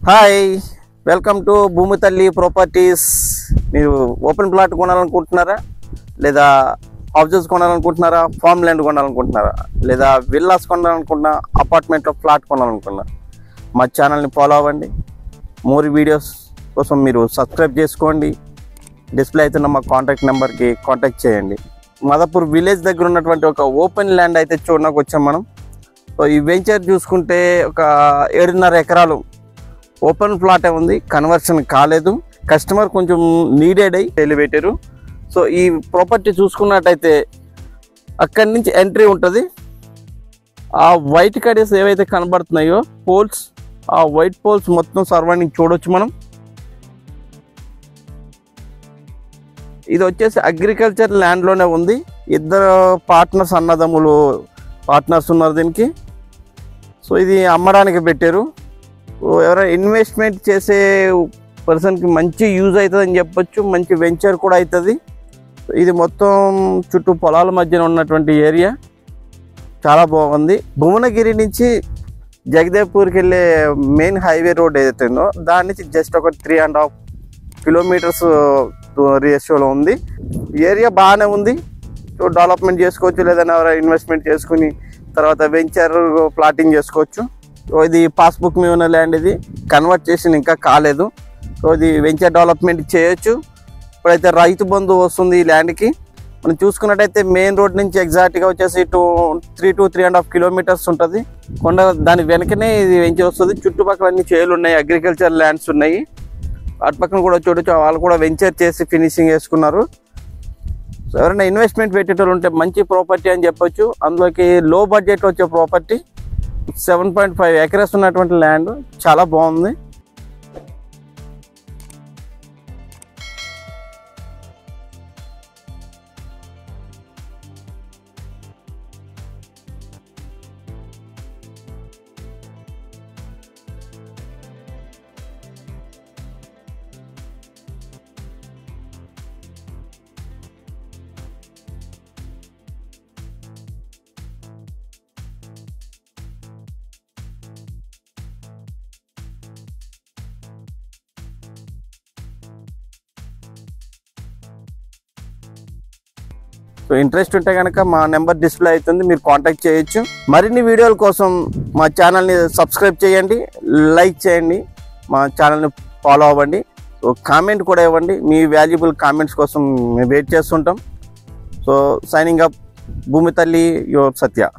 Hi, welcome to భూమి తల్లి properties. మీరు ఓపెన్ ప్లాట్ కొనాలనుకుంటున్నారా, లేదా హౌజెస్ కొనాలనుకుంటున్నారా, ఫామ్ ల్యాండ్ కొనాలనుకుంటున్నారా, లేదా విల్లాస్ కొనాలనుకుంటున్నా, అపార్ట్మెంట్లో ఫ్లాట్ కొనాలనుకుంటున్నా, మా ఛానల్ని ఫాలో అవ్వండి. మోర్ వీడియోస్ కోసం మీరు సబ్స్క్రైబ్ చేసుకోండి. డిస్ప్లే అవుతున్న మా కాంటాక్ట్ నెంబర్కి కాంటాక్ట్ చేయండి. మాదాపూర్ విలేజ్ దగ్గర ఉన్నటువంటి ఒక ఓపెన్ ల్యాండ్ అయితే చూడడానికి వచ్చాం మనం. సో ఈ వెంచర్ చూసుకుంటే ఒక 7.5 ఎకరాలు ఓపెన్ ప్లాటే ఉంది, కన్వర్షన్ కాలేదు. కస్టమర్ కొంచెం నీడెడ్ అయ్యి ఎలివేటరు. సో ఈ ప్రాపర్టీ చూసుకున్నట్టయితే అక్కడి నుంచి ఎంట్రీ ఉంటుంది. ఆ వైట్ కడీస్ ఏవైతే కనబడుతున్నాయో పోల్స్, ఆ వైట్ పోల్స్ మొత్తం సర్వైండింగ్ చూడొచ్చు మనం. ఇది వచ్చేసి అగ్రికల్చర్ ల్యాండ్లోనే ఉంది. ఇద్దరు పార్ట్నర్స్, అన్నదమ్ములు పార్ట్నర్స్ ఉన్నారు దీనికి. సో ఇది అమ్మడానికి పెట్టారు. ఎవరైనా ఇన్వెస్ట్మెంట్ చేసే పర్సన్కి మంచి యూజ్ అవుతుందని చెప్పొచ్చు, మంచి వెంచర్ కూడా అవుతుంది. ఇది మొత్తం చుట్టూ పొలాల మధ్యన ఉన్నటువంటి ఏరియా, చాలా బాగుంది. భువనగిరి నుంచి జగదేవ్పూర్కి వెళ్ళే మెయిన్ హైవే రోడ్ ఏదైతే ఉందో దాని నుంచి జస్ట్ ఒక 3.5 కిలోమీటర్స్ రేషియోలో ఉంది. ఏరియా బాగానే ఉంది. సో డెవలప్మెంట్ చేసుకోవచ్చు, లేదని ఎవరైనా ఇన్వెస్ట్మెంట్ చేసుకుని తర్వాత వెంచర్ ప్లాటింగ్ చేసుకోవచ్చు. సో ఇది పాస్బుక్ మీద ఉన్న ల్యాండ్, ఇది కన్వర్ట్ ఇంకా కాలేదు. సో ఇది వెంచర్ డెవలప్మెంట్ చేయొచ్చు. ఇప్పుడైతే రైతు బంధు వస్తుంది ఈ ల్యాండ్కి. మనం చూసుకున్నట్టయితే మెయిన్ రోడ్ నుంచి ఎగ్జాక్ట్గా వచ్చేసి 3 to 3.5 కిలోమీటర్స్ ఉంటుంది. కొండ దాని వెనకనే ఇది వెంచర్ వస్తుంది. చుట్టుపక్కల అన్ని చేలు ఉన్నాయి, అగ్రికల్చర్ ల్యాండ్స్ ఉన్నాయి. అటు పక్కన కూడా చూడొచ్చు, వాళ్ళు కూడా వెంచర్ చేసి ఫినిషింగ్ వేసుకున్నారు. సో ఎవరైనా ఇన్వెస్ట్మెంట్ పెట్టేటోళ్ళు ఉంటే మంచి ప్రాపర్టీ అని చెప్పొచ్చు. అందులోకి లో బడ్జెట్లో వచ్చే ప్రాపర్టీ, 7.5 ఎకర్స్ ఉన్నటువంటి ల్యాండ్, చాలా బాగుంది. సో ఇంట్రెస్ట్ ఉంటే కనుక మా నెంబర్ డిస్ప్లే అవుతుంది, మీరు కాంటాక్ట్ చేయొచ్చు. మరిన్ని వీడియోల కోసం మా ఛానల్ని సబ్స్క్రైబ్ చేయండి, లైక్ చేయండి, మా ఛానల్ని ఫాలో అవ్వండి. సో కామెంట్ కూడా ఇవ్వండి, మీ వాల్యుబుల్ కామెంట్స్ కోసం మేము వెయిట్ చేస్తుంటాం. సో సైనింగ్ అప్, భూమి తల్లి, యువర్ సత్య.